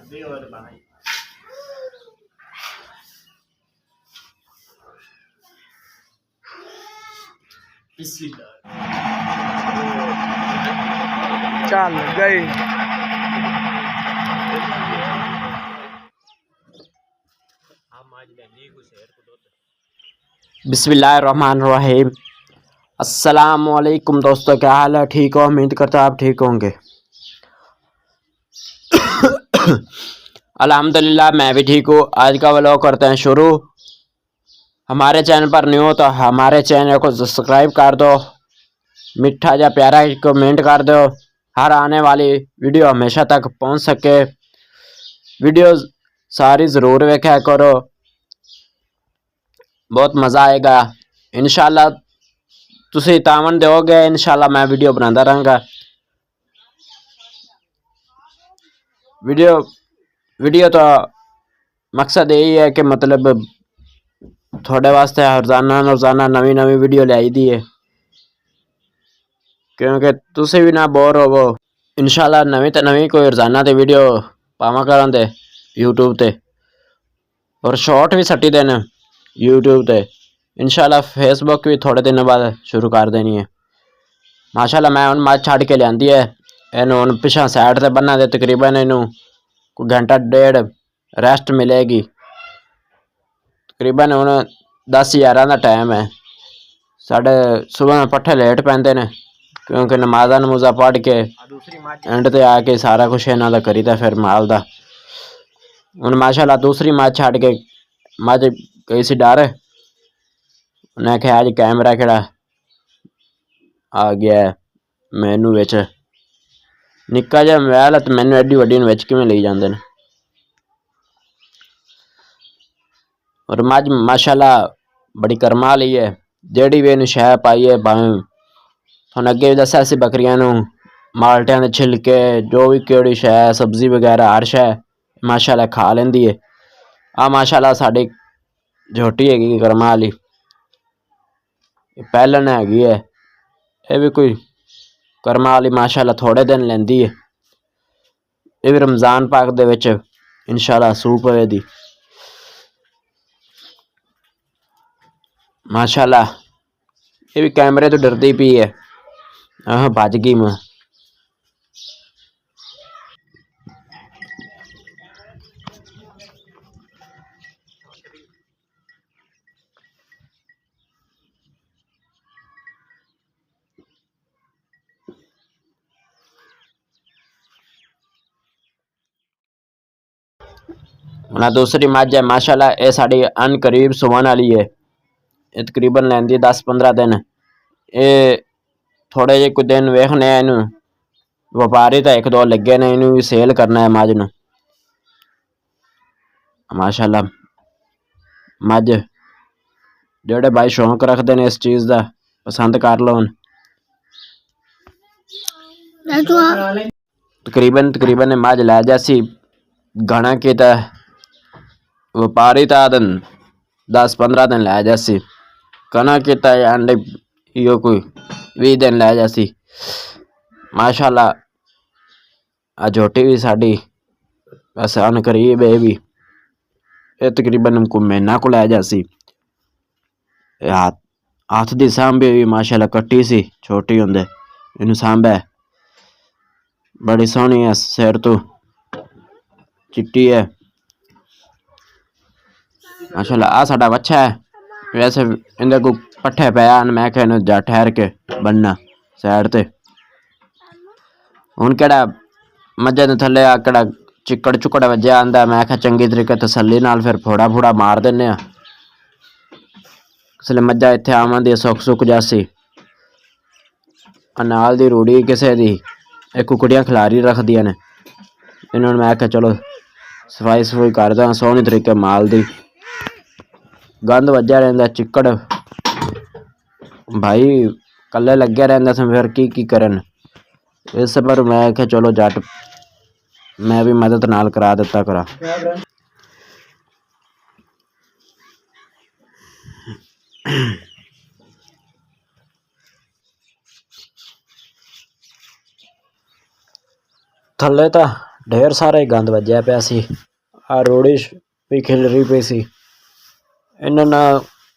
चल गई। बिस्मिल्लाहिर्रहमानिर्रहीम। अस्सलामुअलैकुम दोस्तों, क्या हाल है? ठीक हो? उम्मीद करता हूँ आप ठीक होंगे। अल्हम्दुलिल्लाह मैं भी ठीक हूँ। आज का व्लॉग करते हैं शुरू। हमारे चैनल पर न्यू हो तो हमारे चैनल को सब्सक्राइब कर दो, मीठा या प्यारा कमेंट कर दो, हर आने वाली वीडियो हमेशा तक पहुँच सके। वीडियो सारी ज़रूर देखा करो, बहुत मज़ा आएगा। इंशाल्लाह तुसी तावन दोगे, इंशाल्लाह मैं वीडियो बनाता रहूँगा। वीडियो तो मकसद यही है कि मतलब थोड़े वास्ते रोज़ाना नवी वीडियो लाई दी है, क्योंकि तुसी भी ना बोर होवो। इंशाल्लाह नवी कोई रोज़ाना ते वीडियो पावा करांदे यूट्यूब ते, और शॉर्ट भी सट्टी देने यूट्यूब ते। इंशाल्लाह फेसबुक भी थोड़े दिन बाद शुरू कर देनी है। माशाल्लाह मैं हुण मझ छड़ के लियांदी है, इनू हुण पिछा साइड ते बन्ना दे। तकरीबन इनू कोई घंटा डेढ़ रेस्ट मिलेगी। तकरीबन हुण 10-11 का टाइम है। साढ़े सुबह पट्ठे लेट पैंदे ने, क्योंकि नमाज़ा पढ़ के एंड ते आके सारा कुछ इन्हां दा करीदा फिर माल दा। हुण माशाल्लाह दूसरी मझ छड़ के मझ गई सी डर, उन्हें आख्या अज कैमरा केड़ा आ गया है मैनू विच, निक्का जिहा मोबाइल है तो मैनू एड्डी वड्डी नूं विच किवें लई जांदे ने। और मझ माशाल्लाह बड़ी कर्मा वाली है, जेहड़ी भी इनू शै पाई है, भावें तुहानूं अगे भी दस्सिया सी बकरियां नूं माल्टियां दे छिलके, जो भी केड़ी शै सब्जी वगैरह हर शै माशाल्लाह खा लैंदी है। आ माशाल्लाह साडी झोटी हैगी कर्मा वाली, पैहलन हैगी है, ये भी कोई कर्मा वाली माशाल्लाह थोड़े दिन लैंदी है। ये भी रमज़ान पाक दे विच इंशाल्लाह सूह पवेदी माशाल्लाह। ये भी कैमरे तो डरदी पई है, भज गई मैं। ना दूसरी मझ है माशाल्लाह, ये साड़ी अन करीब सुवन वाली है। ये तकरीबन लैंदी 10-15 दिन। ये थोड़े जे कुछ दिन वेखने इनू, व्यापारी तो 1-2 लगे ने, इनू भी सेल करना है मझ नूं। माशाल्लाह मझ जेहड़े भाई शौक रखते ने इस चीज़ का पसंद कर लो। तकरीबन मझ लै जासी घना की व्यापारी तो 10-15 दिन लै जासी, कना की एंड इो कोई 20 दिन लै जासी। माशाल्लाह आ झोटी भी साड़ी वैसे अन करीब है भी, ये तकरीबन को महीना को लै जासी। हाथ दी सांभी भी माशाल्लाह कट्टी सी छोटी होंदे इनू सांभे, बड़ी सोहनी है, सिर तो चिट्टी है माशाल्लाह। आ साडा बच्चा है, वैसे इंदे को पट्ठे पाया, मैं क्या इन्हू जा ठहर के बनना साइड ते। हुण केड़ा मझे दे थल्ले आ केड़ा चिक्कड़ चुक्कड़ वज्या आंदा, मैं क्या चंगी तरीके तसल्ली नाल फिर फोड़ा मार दिन्ने आ। इसलिए मझा इत्थे आवांदी सुख जासी। नाल दी रूड़ी किसे दी एक कुकड़ियां खिलारी रखदियां ने, इन्होंने मैं आख्या चलो सफाई कर दा सोहनी तरीके माल दी। गंद वज्या रहिंदा, चिक्कड़ भाई कल्ले लग्या रहिंदा सी, फिर की करन। इस पर मैं आख्या चलो जट मैं भी मदद नाल करा दिता करा। थल्ले तो ढेर सारा ही गंद वजया पिया सी। आ रोड़ी भी खिलरी पई सी। इन्होंने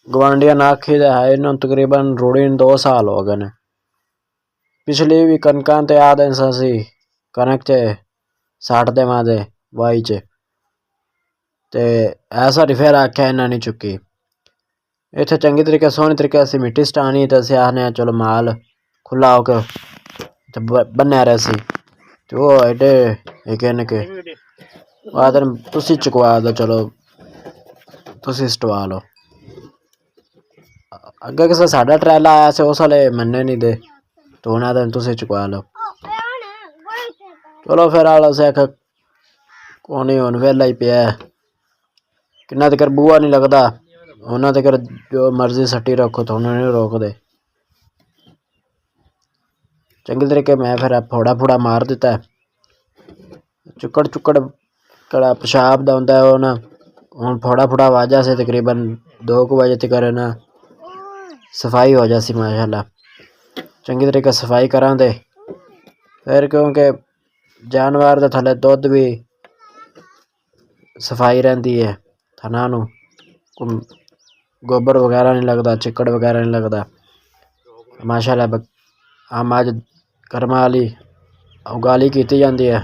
गवांढिया ने आखी तो है, इन्होंने तकरीबन रोड़ी 2 साल हो गए ने। पिछली भी कनकां ते आ दिन सी, कनक च सट देवां दे वाई च, ते ऐसा फिर आख्या इन्हें नहीं चुकी। इत्थे चंगी तरीके सोहनी तरीके असीं मिट्टी सटानी ते असीं आखने चलो माल खुला होके ते बन्नया रैसी, ते ओह् एडे निक्के निक्के आखदे तुसीं चुकवा दो, चलो तुसीं सटवा लो। अग्गे किसे साडा ट्रैला आया सी, उस वाले मन्ने नहीं दे, तो हुण आखदे तुसीं चुकवा लो। चलो फिर आला से आखे कोई नहीं, हुण वेला ही पिया किन्ना तकर बूआ नहीं लगदा, उन्ना तकर जो मर्जी सट्टी रखो, तो उन्हें नहीं रोकदे। चंगी तरीके मैं फिर फोड़ा फूड़ा मार दिता। चुक्कड़ कड़ा पेशाब दा हुंदा है, ना हुण फोड़ा फूड़ा वाजा से तकरीबन 2 बजे तक ना सफाई हो जासी माशाल्लाह। चंगी तरीके सफाई करां दे फिर, क्योंकि जानवर दे थल्ले दुध भी सफाई रहिंदी है, थना नूं गोबर वगैरह नहीं लगदा, चिक्कड़ वगैरह नहीं लगदा माशाल्लाह। आ मझ करमां वाली उगाली कीती जाती है,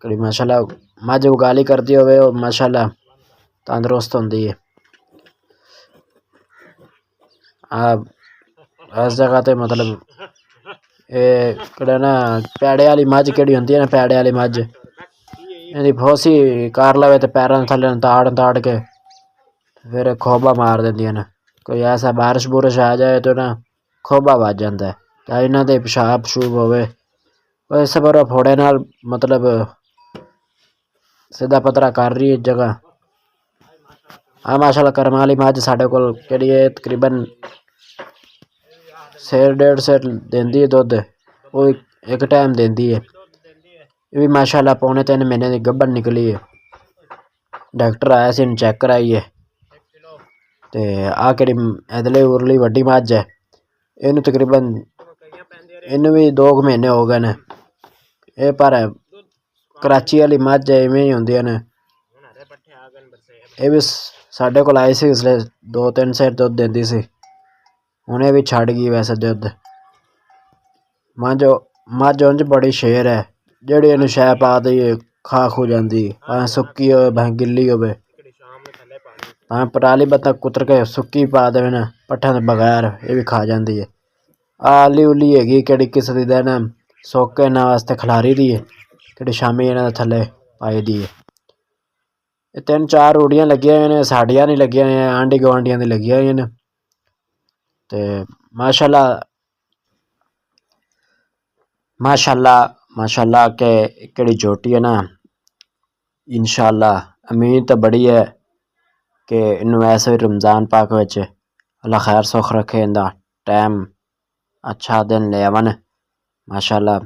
माशाल्लाह मझ उगाली करती होवे माशाल्लाह तंदुरुस्त होंदी है। इस जगह ते मतलब ना पैड़े वाली मझ केड़ी होंदी है ना, पैड़े वाली मझ इहदी फोसी कर लवे तो पैरां थल्ले ताड़ के फिर खोबा मार देंदियां ने। कोई ऐसा बारिश बुरिश आ जाए तो ना खोबा वज जाता है, तो इन्हां दे पेशाब पशूब होवे इस पर फोड़े नाल मतलब सीधा पतरा कर रही है जगह। हाँ माशाल्लाह करमां वाली मझ साढ़े कोल केड़ी है तकरीबन 1.5 सेर देंदी है दुध, वो एक टाइम देंदी है। ये भी माशाल्लाह 2.5 महीने की गब्बन निकली है। डॉक्टर आया सी चेक कराइए, ते आ केड़ी इधरली उरली वड्डी मझ है, इनू तकरीबन इनू भी 2 महीने हो गए ने। ये पर कराची वाली मझ है, इवें ही होंदियां ने। ये भी साढ़े कोल आई सी, इसलिए 2-3 सेर दुध देंदी सी, हुणे भी छड़ गई वैसे दुध। मझ उंज बड़ी शेर है, जेड़ी इनू शै पा दईए खा खू जांदी, भावें सुक्की होवे भावें गिल्ली होवे, भावें पराली बत्ता कुतर के सुक्की पा देवे ना पट्ठे दे बगैर, ये भी खा जांदी है। आली उली हैगी केड़ी किसे दी दिन सोके इन्हां वास्ते खलारी दी है, केड़ी शामी इन्हां दे थल्ले पाई दी है। 3-4 रूड़ियां लगियां होईयां ने, साडियां नहीं लगियां होईयां, आंढी गुआंढियां दी लगियां होईयां ने। ते माशाल्लाह के केड़ी जोटी है ना, इंशाअल्लाह उम्मीद तो बड़ी है कि इन्नू ऐसे भी रमज़ान पाक विच अल्लाह खैर सुख रखे, इंदा टाइम अच्छा दिन ले आवन माशाल्लाह।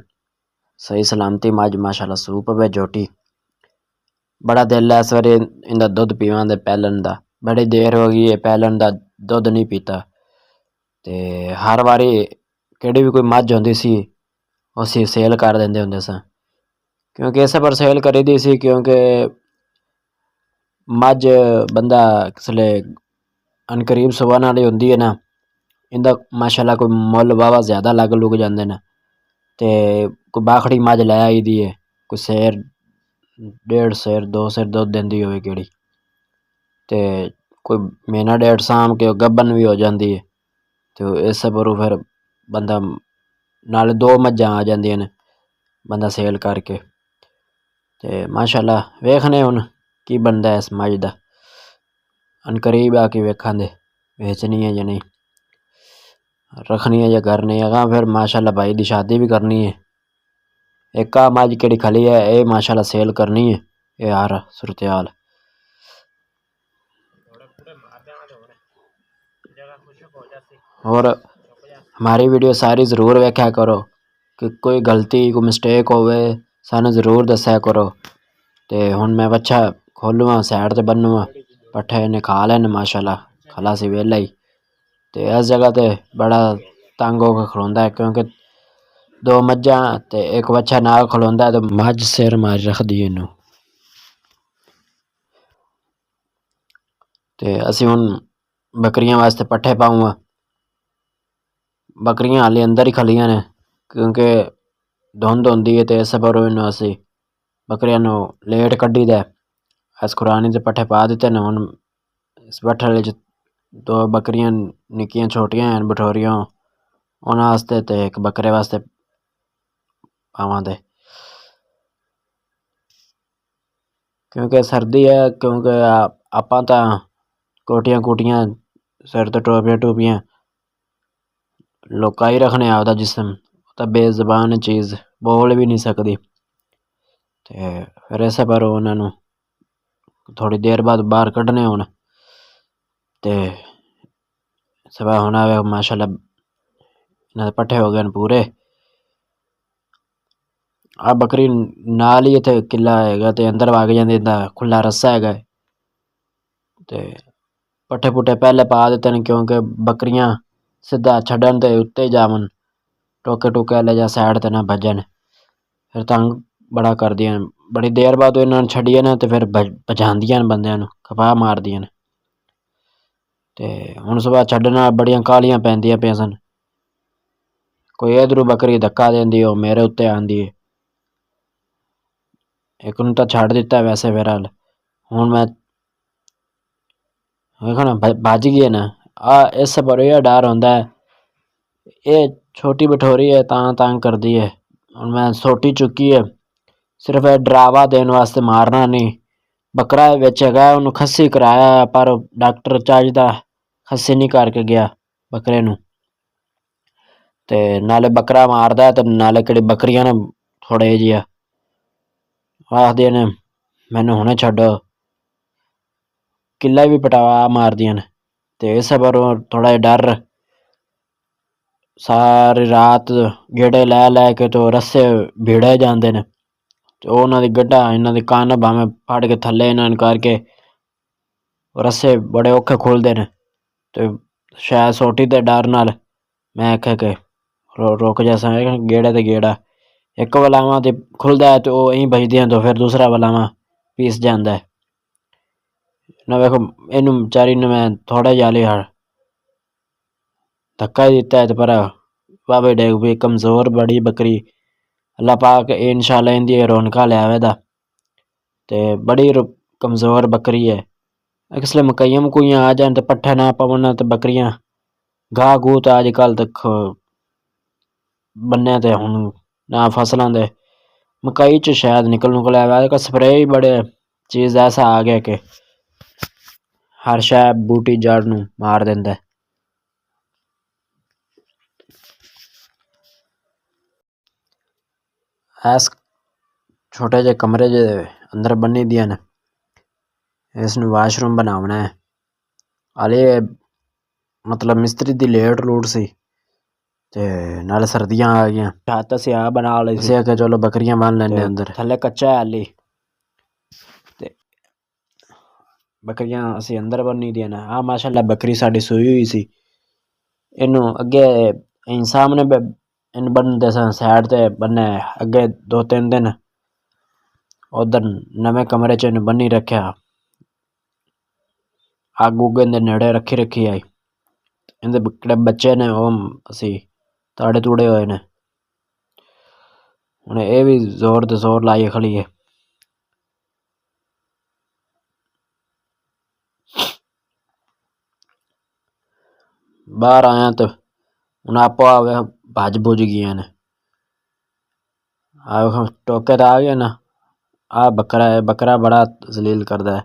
सही सलामती मझ माशाल्लाह सूह पवे जोटी। बड़ा दिल है इस बारी इंदा दुध पीवां दे पैलन दा, बड़ी देर हो गई है पैलन दा दुध नहीं पीता। ते हर वारी केड़ी भी कोई मझ होंदी सी उसी सेल कर देंदे हुंदे सी, क्योंकि इस पर सेल करी दी सी क्योंकि मझ बंदा किसले अनकरीब सुबह वाली होंदी है ना, इंदा माशाल्लाह कोई मुल वावा ज़्यादा लग जांदे ने। ते कोई बाखड़ी मझ लै आई दी है, कोई सेर 1.5 सेर 2 सेर दुध देंदी होवे केड़ी, ते कोई महीना 1.5 साम के गब्बन भी हो जाती है। तो इस पर फिर बंदा नाले 2 मझां आ जांदियां ने बंदा सेल करके। ते माशाल्लाह वेखने हुण की बनदा इस मझ दा, अनकरीब आके वेखां दे बेचनी है या नहीं, रखनी है या करनी है। फिर माशाल्लाह भाई दी शादी भी करनी है। एक आ मझ केड़ी खली है ये माशाल्लाह सेल करनी है, ये यार सूरत-ए-हाल। और हमारी वीडियो सारी ज़रूर वेख्या करो, कि कोई गलती कोई मिस्टेक होवे सानू ज़रूर दस्या करो। ते हुण मैं बच्चा खोलूँ सैड ते बन्नूँ, पट्ठे इन्हें खा लैन माशाल्लाह, खला सी वेला ही। ते इस जगह ते बड़ा तंग होकर खड़ोंदा है, क्योंकि 2 ਮੱਝਾਂ ਤੇ ਇੱਕ ਬੱਚਾ ਨਾਲ ਖਲੋਂਦਾ ਤੇ ਮੱਝ ਸਿਰ ਮਾਰ ਰੱਖਦੀ ਇਹਨੂੰ। ਤੇ ਅਸੀਂ ਹੁਣ ਬੱਕਰੀਆਂ ਵਾਸਤੇ ਪੱਠੇ ਪਾਊਂਗਾ। ਬੱਕਰੀਆਂ ਹਾਲੇ ਅੰਦਰ ਹੀ ਖਲੀਆਂ ਨੇ ਕਿਉਂਕਿ ਧੁੰਦ ਹੁੰਦੀ ਹੈ ਤੇ ਇਸ ਬਾਰੋਂ ਇਹਨੂੰ ਅਸੀਂ ਬੱਕਰੀਆਂ ਨੂੰ ਲੇਟ ਕੱਢੀਦਾ। ਇਸ ਖੁਰਾਨੀ ਦੇ ਪੱਠੇ ਪਾ ਦਿੱਤੇ ਨੇ। ਹੁਣ ਇਸ ਬੱਠਲ ਵਿੱਚ 2 ਬੱਕਰੀਆਂ ਨਿੱਕੀਆਂ ਛੋਟੀਆਂ ਹਨ ਬਠੋਰੀਆਂ, ਉਹਨਾਂ ਵਾਸਤੇ ਤੇ ਇੱਕ ਬੱਕਰੇ ਵਾਸਤੇ ਪਾਵਾਂ ਦੇ, ਕਿਉਂਕਿ ਸਰਦੀ ਹੈ। ਕਿਉਂਕਿ ਆਪਾਂ ਤਾਂ ਕੋਟੀਆਂ ਕੂਟੀਆਂ ਸਿਰ ਤੇ ਟੋਪੀਆਂ ਲੁਕਾ ਹੀ ਰੱਖਣੇ ਆਪਦਾ ਜਿਸਮ, ਤਾਂ ਬੇਜ਼ਬਾਨ ਚੀਜ਼ ਬੋਲ ਵੀ ਨਹੀਂ ਸਕਦੀ। ਤੇ ਫਿਰ ਇਸੇ ਪਰ ਉਹਨਾਂ ਨੂੰ ਥੋੜ੍ਹੀ ਦੇਰ ਬਾਅਦ ਬਾਹਰ ਕੱਢਣੇ ਹੁਣ। ਤੇ ਸਵਾ ਹੁਣ ਆਵੇ ਮਾਸ਼ਾਅੱਲਾ ਇਹਨਾਂ ਦੇ ਪੱਠੇ ਹੋ ਗਏ ਨੇ ਪੂਰੇ। ਆ ਬੱਕਰੀ ਨਾਲ ਹੀ ਇੱਥੇ ਕਿੱਲਾ ਹੈਗਾ ਤੇ ਅੰਦਰ ਵਗ ਜਾਂਦੀ, ਇਹਦਾ ਖੁੱਲਾ ਰੱਸਾ ਹੈਗਾ ਤੇ ਪੱਠੇ ਪੁੱਠੇ ਪਹਿਲੇ ਪਾ ਦਿੱਤੇ ਨੇ ਕਿਉਂਕਿ ਬੱਕਰੀਆਂ ਸਿੱਧਾ ਛੱਡਣ ਤੇ ਉੱਤੇ ਹੀ ਜਾਵਣ, ਟੋਕੇ ਟੂਕੇ ਵਾਲੇ ਜਾਂ ਸਾਈਡ ਤੇ ਨਾ ਭੱਜਣ, ਫਿਰ ਤੰਗ ਬੜਾ ਕਰਦੀਆਂ। ਬੜੀ ਦੇਰ ਬਾਅਦ ਇਹਨਾਂ ਨੂੰ ਛੱਡੀਏ ਨਾ ਤੇ ਫਿਰ ਭਜਾਉਂਦੀਆਂ ਨੇ, ਬੰਦਿਆਂ ਨੂੰ ਖਪਾ ਮਾਰਦੀਆਂ ਨੇ। ਤੇ ਹੁਣ ਸੁਬਾਹ ਛੱਡਣ ਨਾਲ ਬੜੀਆਂ ਕਾਹਲੀਆਂ ਪੈਂਦੀਆਂ ਪਈਆਂ ਸਨ। ਕੋਈ ਇਧਰੋਂ ਬੱਕਰੀ ਧੱਕਾ ਦਿੰਦੀ, ਉਹ ਮੇਰੇ ਉੱਤੇ ਆਉਂਦੀ ਹੈ। ਇੱਕ ਨੂੰ ਤਾਂ ਛੱਡ ਦਿੱਤਾ ਵੈਸੇ ਫਿਲਹਾਲ। ਹੁਣ ਮੈਂ ਵੇਖੋ ਨਾ ਭੱਜ ਗਈ ਨਾ। ਇਸ ਪਰ ਇਹ ਡਰ ਹੁੰਦਾ ਹੈ, ਇਹ ਛੋਟੀ ਬਠੋਰੀ ਹੈ ਤਾਂ ਤੰਗ ਕਰਦੀ ਹੈ। ਹੁਣ ਮੈਂ ਸੋਟੀ ਚੁੱਕੀ ਹੈ ਸਿਰਫ ਇਹ ਡਰਾਵਾ ਦੇਣ ਵਾਸਤੇ, ਮਾਰਨਾ ਨਹੀਂ। ਬੱਕਰਾ ਵਿੱਚ ਹੈਗਾ, ਉਹਨੂੰ ਖੱਸੀ ਕਰਾਇਆ ਪਰ ਡਾਕਟਰ ਚੱਜ ਦਾ ਖੱਸੀ ਨਹੀਂ ਕਰਕੇ ਗਿਆ ਬੱਕਰੇ ਨੂੰ। ਤੇ ਨਾਲੇ ਬੱਕਰਾ ਮਾਰਦਾ ਤੇ ਨਾਲੇ ਕਿਹੜੀ ਬੱਕਰੀਆਂ ਨੇ ਥੋੜੇ ਜਿਹਾ ਆਖਦੀਆਂ ਨੇ ਮੈਨੂੰ ਹੁਣੇ ਛੱਡੋ, ਕਿੱਲਾ ਵੀ ਪਟਾਵਾ ਮਾਰਦੀਆਂ ਨੇ। ਤੇ ਇਸ ਬਾਰੋਂ ਥੋੜਾ ਜਿਹਾ ਡਰ, ਸਾਰੀ ਰਾਤ ਗੇੜੇ ਲੈ ਲੈ ਕੇ ਤੋਂ ਰੱਸੇ ਭੀੜੇ ਜਾਂਦੇ ਨੇ ਤੇ ਉਹਨਾਂ ਦੀ ਗੱਡਾ ਇਹਨਾਂ ਦੇ ਕੰਨ ਭਾਵੇਂ ਫੜ ਕੇ ਥੱਲੇ ਇਹਨਾਂ ਨੂੰ ਕਰਕੇ ਰੱਸੇ ਬੜੇ ਔਖੇ ਖੁੱਲਦੇ ਨੇ। ਤੇ ਸ਼ਾਇਦ ਸੋਟੀ ਦੇ ਡਰ ਨਾਲ ਮੈਂ ਆਖਿਆ ਕਿ ਰੁਕ ਜਾ ਗੇੜੇ ਤੇ ਗੇੜਾ, ਇੱਕ ਵਲਾਵਾਂ ਤੇ ਖੁੱਲਦਾ ਹੈ ਤੇ ਉਹ ਇਹੀ ਵੱਜਦੀਆਂ ਤੋਂ ਫਿਰ ਦੂਸਰਾ ਵਲਾਵਾਂ ਪੀਸ ਜਾਂਦਾ ਹੈ ਨਾ। ਵੇਖੋ ਇਹਨੂੰ ਵਿਚਾਰੀ ਨੂੰ ਮੈਂ ਥੋੜਾ ਜਿਹਾ ਲਿਆ ਧੱਕਾ ਹੀ ਦਿੱਤਾ ਤੇ ਪਰ ਵਾਵੇ ਡੇਗ ਵੀ, ਕਮਜ਼ੋਰ ਬੜੀ ਬੱਕਰੀ। ਅੱਲਾ ਪਾਕ ਇਨਸ਼ਾਅੱਲਾ ਇਹਦੀ ਰੌਣਕਾਂ ਲਿਆਵੇਗਾ ਤੇ ਬੜੀ ਕਮਜ਼ੋਰ ਬੱਕਰੀ ਹੈ। ਇਸ ਲਈ ਮਕਈਆਂ ਮਕੂਈਆਂ ਆ ਜਾਣ ਤੇ ਪੱਠੇ ਨਾ ਪਵਨ ਤੇ ਬੱਕਰੀਆਂ ਗਾਹ ਗੂਹ ਤਾਂ ਅੱਜ ਕੱਲ੍ਹ ਤੱਕ ਬੰਨਿਆਂ ਤੇ ਹੁਣ ਨਾ ਫਸਲਾਂ ਦੇ ਮਕਈ ਚ ਸ਼ਾਇਦ ਨਿਕਲ ਆਇਆ। ਸਪਰੇਅ ਹੀ ਬੜੇ ਚੀਜ਼ ਐਸਾ ਆ ਗਿਆ ਕਿ ਹਰ ਸ਼ੈ ਬੂਟੀ ਜੜ ਨੂੰ ਮਾਰ ਦਿੰਦਾ। ਇਸ ਛੋਟੇ ਜਿਹੇ ਕਮਰੇ ਜਿਹੇ ਅੰਦਰ ਬੰਨੀ ਦੀਆਂ ਨੇ, ਇਸ ਨੂੰ ਵਾਸ਼ਰੂਮ ਬਣਾਉਣਾ ਹੈ। ਹਾਲੇ ਮਤਲਬ ਮਿਸਤਰੀ ਦੀ ਲੇਟ ਲੂਟ ਸੀ ਤੇ ਨਾਲ ਸਰਦੀਆਂ ਆ ਗਈਆਂ, ਛੱਤ ਅਸੀਂ ਆ ਬਣਾ ਲਈ ਸੀ ਕਿ ਚਲੋ ਬੱਕਰੀਆਂ ਬੰਨ ਲੈਂਦੇ ਅੰਦਰ, ਥੱਲੇ ਕੱਚਾ ਹੈ ਹਾਲੀ ਤੇ ਬੱਕਰੀਆਂ ਅਸੀਂ ਅੰਦਰ ਬੰਨੀ ਦੀਆਂ ਨੇ। ਆਹ ਮਾਸ਼ਾਅੱਲਾ ਬੱਕਰੀ ਸਾਡੀ ਸੂਈ ਹੋਈ ਸੀ, ਇਹਨੂੰ ਅੱਗੇ ਸਾਹਮਣੇ ਇਹਨੂੰ ਬੰਨਦੇ ਸਨ, ਸਾਈਡ ਤੇ ਬੰਨੇ ਅੱਗੇ 2-3 ਦਿਨ ਉਧਰ ਨਵੇਂ ਕਮਰੇ ਚ ਇਹਨੂੰ ਬੰਨੀ ਰੱਖਿਆ, ਅੱਗ ਉੱਗ ਦੇ ਨੇੜੇ ਰੱਖੀ ਆਈ। ਇਹਦੇ ਜਿਹੜੇ ਬੱਚੇ ਨੇ ਉਹ ਅਸੀਂ ਤਾੜੇ ਤੂੜੇ ਹੋਏ ਨੇ। ਹੁਣ ਇਹ ਵੀ ਜ਼ੋਰ ਤੇ ਜ਼ੋਰ ਲਾਈ ਖੜੀ ਹੈ। ਬਾਹਰ ਆਇਆ ਤੇ ਹੁਣ ਆਪੋ ਆਵੇ ਭੱਜ ਭੁੱਜ ਗਈਆਂ ਨੇ। ਆ ਟੋਕੇ ਤਾਂ ਆ ਗਏ ਨਾ। ਆ ਬੱਕਰਾ ਹੈ, ਬੱਕਰਾ ਬੜਾ ਜ਼ਲੀਲ ਕਰਦਾ ਹੈ।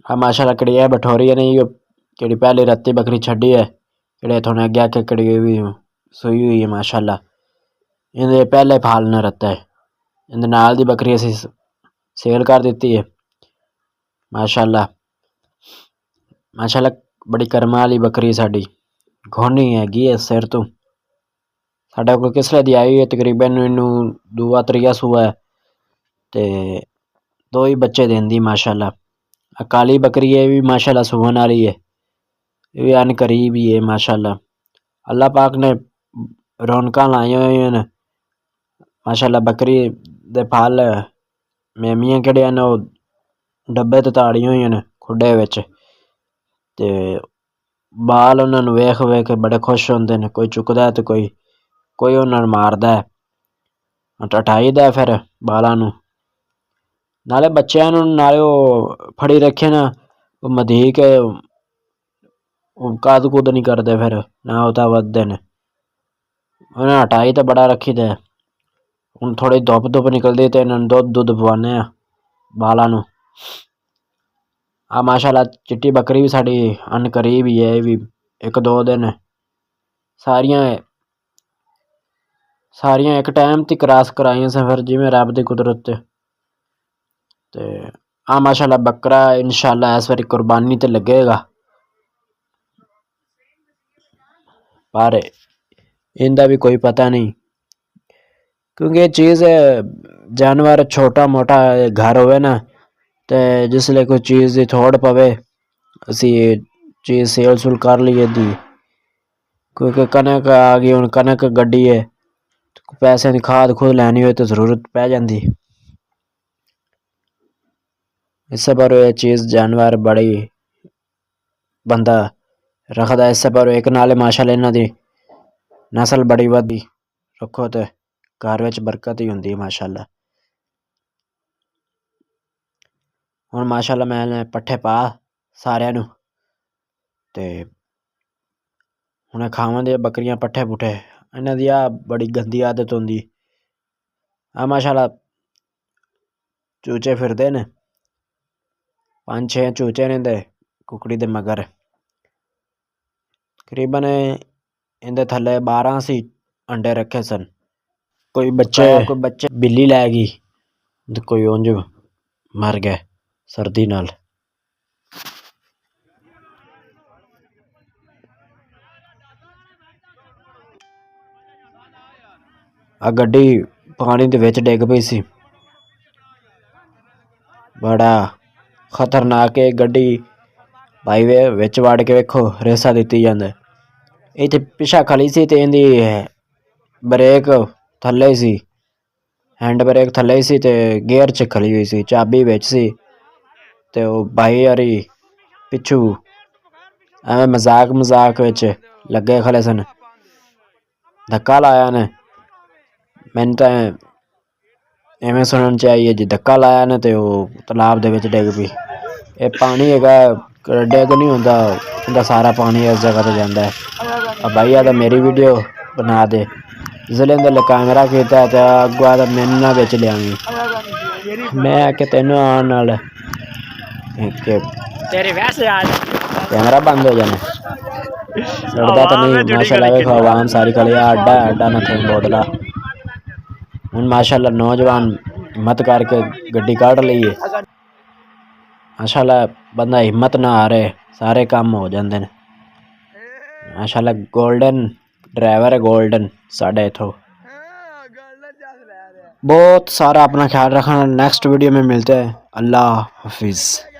ਆ ਮਾਸ਼ਾਅੱਲਾ ਕਿਹੜੀ ਹੈ ਬਠੋਰੀ ਨਹੀਂ ਕਿਹੜੀ ਪਹਿਲੀ ਰਾਤੀ ਬੱਕਰੀ ਛੱਡੀ ਹੈ, ਕਿਹੜੇ ਥੋੜੇ ਅੱਗੇ ਆਕੇ ਕਿਹੜੀ ਵੀ ਸੂਈ ਹੋਈ ਹੈ ਮਾਸ਼ਾਅੱਲਾ। ਇਹਦੇ ਪਹਿਲੇ ਫਾਲ ਨਾ ਰੱਤਾ ਹੈ। ਇਹਦੇ ਨਾਲ ਦੀ ਬੱਕਰੀ ਅਸੀਂ ਸੇਲ ਕਰ ਦਿੱਤੀ ਹੈ ਮਾਸ਼ਾਅੱਲਾ। ਮਾਸ਼ਾਅੱਲਾ ਬੜੀ ਕਰਮਾਂ ਵਾਲੀ ਬੱਕਰੀ ਸਾਡੀ, ਘੋਨੀ ਹੈਗੀ ਹੈ ਸਿਰ ਤੋਂ। ਸਾਡਾ ਕੋਲ ਕਿਸਲੇ ਦੀ ਆਈ ਹੈ ਤਕਰੀਬਨ ਇਹਨੂੰ ਦੂਆ ਤੀਆ ਸੂਆ ਹੈ ਤੇ 2 ਹੀ ਬੱਚੇ ਦਿੰਦੀ ਮਾਸ਼ਾਅੱਲਾ। ਕਾਲੀ ਬੱਕਰੀ ਹੈ ਵੀ ਮਾਸ਼ਾਅੱਲਾ ਸੂਣ ਵਾਲੀ ਹੈ, ਇਹ ਵੀ ਅਨ ਕਰੀਬ ਹੀ ਹੈ ਮਾਸ਼ਾਅੱਲਾ। ਅੱਲਾ ਪਾਕ ਨੇ रौनकां लाइयां होइयां न माशाल्लाह। बकरी दे फल मेमियां केह्ड़ियां न ओह् डब्बे ते ताड़ियां होइयां न खुड्डे बिच, ते बाल उन्हां नूं वेख वेख बड़े खुश होंदे न। कोई चुकदा ते कोई उन्हां नूं मारदा टटाईदा फिर बालां नूं। नाले बच्चिआं नूं नाले ओह् फड़ी रखे न ओह् मधीक कद कुद नहीं करदे, फिर ना ओह्दा वधदे न। उ'नें हटाई ते बड़ा रखी दा। हुण थोड़ी धुप्प निकलदी ते इन्हां नूं दुद्ध पवाने आ बालां नूं। माशाल्लाह चिट्टी बकरी भी साडी अनकरीब ही है, एह् भी 1-2 दिन सारियां इक टाइम ती क्रॉस कराइयां सी, फिर जिवें रब दी कुदरत ते माशाल्लाह बकरा इंशाअल्लाह इस बारी कुर्बानी ते लगेगा, पर इंदा भी कोई पता नहीं, क्योंकि ये चीज़ जानवर छोटा मोटा घर होवे ना, ते जिसले कोई चीज़ दी थोड़ पवे असी चीज़ सेल सुल कर लईए दी। क्योंकि कनक आ गई, हुण कनक गड्डी है, पैसे दी खाद खूद लैनी होए तो जरूरत पै जांदी। इस्से पर ये चीज़ जानवर बड़ी बंदा रखदा, इस्से पर इक नाल माशाल्लाह इन्हां दी नस्ल बड़ी वधदी रखो ते घर विच बरकत ही हुंदी माशाल्लाह। हुण माशाल्लाह मैं पट्ठे पा सारिआं नूं ते हुण खावन दे बकरियां पट्ठे पुट्ठे। इन्हां दी बड़ी गंदी आदत होंदी। माशाल्लाह चूचे फिरदे न, 5-6 चूचे ने इंदे कुकड़ी दे मगर। तकरीबन इंदे थल्ले 12 सी अंडे रखे सन। कोई बच्चे बिल्ली लै गई ते कोई उंज मर गए सर्दी नाल। गड्डी पानी दे विच डिग पई सी, बड़ा खतरनाक है गड्डी। भाई वे विच वड़ के वेखो रेसा दित्ती जांदा। इत्थे पिछा खली सी ते इंदी ब्रेक थल्ले सी, हैंड ब्रेक थल्ले सी ते गेयर च खली हुई सी, चाबी विच सी ते ओह् भाई हरी पिछू एवें मजाक विच लगे खले सन। धक्का लाया ने, मैनूं तां इवें सुनन च आई है जी धक्का लाया ने ते ओह् तलाब दे विच डिग पई। एह् पानी हैगा, डिग नहीं हुंदा, इंदा सारा पानी इस जगह ते जांदा है। भाई आ मेरी वीडियो बना दे, जिसले इंदे कैमरा कीता ते अग्गों आखदा मैनूं ना बिच लिआवीं। मैं आखेआ तैनूं आउण नाल कैमरा बंद हो जाना। लड़दा तो नहीं माशाल्लाह, वेखो आवाम सारी खड़ी अड्डा ना थई बोतला। हुण माशाल्लाह नौजवान हिम्मत करके गड्डी कढ लई है। माशाल्लाह बंदा हिम्मत ना हारे, सारे काम हो जांदे न। माशाल्लाह गोल्डन ड्राइवर है, गोल्डन साढ़े इत्थों। बहुत सारा अपना ख्याल रखना। नेक्स्ट वीडियो में मिलते हैं। अल्लाह हाफिज़।